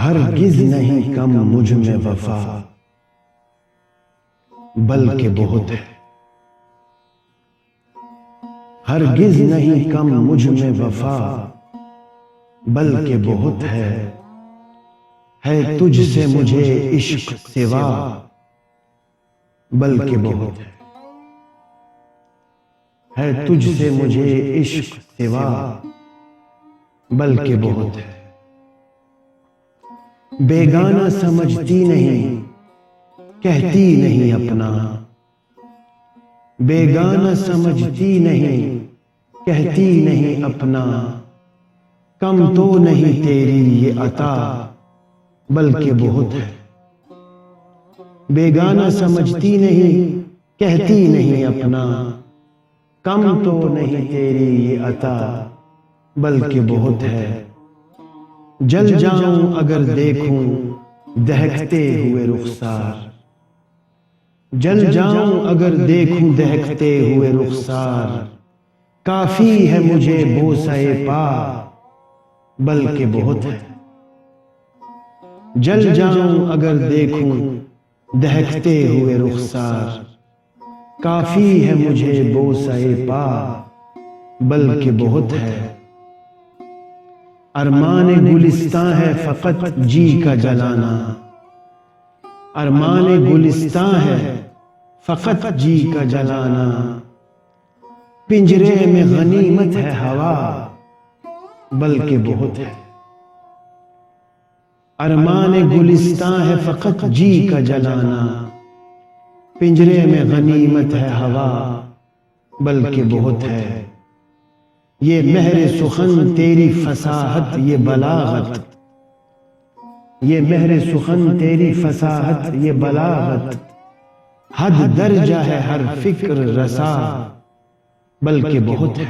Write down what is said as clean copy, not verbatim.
हरगिज नहीं कम मुझ में वफा, बल्कि बहुत है। हरगिज नहीं कम मुझ में वफा, बल्कि बहुत है तुझसे मुझे इश्क सिवा, बल्कि बहुत है तुझसे मुझे इश्क सिवा, बल्कि बहुत है। बेगाना समझती नहीं, कहती नहीं अपना, बेगाना समझती नहीं, कहती नहीं अपना। कम तो नहीं तेरी ये अता, बल्कि बहुत है। बेगाना समझती नहीं, कहती नहीं अपना। कम तो नहीं तेरी ये अता, बल्कि बहुत है। जल जाऊं अगर देखूं दहकते हुए रुखसार, जल जाऊं अगर देखूं दहकते हुए रुखसार। काफी है मुझे बोसाए पा, बल्कि बहुत है। जल जाऊं अगर देखूं दहकते हुए रुखसार। काफी है मुझे बोसाए पा, बल्कि बहुत है। अरमान गुलिस्तां है फकत जी का जलाना, अरमान गुलिस्तां है फकत जी का जलाना। पिंजरे में गनीमत है हवा, बल्कि बहुत है। अरमान गुलिस्तां है फकत जी का जलाना। पिंजरे में गनीमत है हवा, बल्कि बहुत है। ये महरे सुखन तेरी फसाहत ये बलागत, ये महरे सुखन तेरी फसाहत ये बलागत। हद दर्जा है हर फिक्र रसा, बल्कि बहुत है।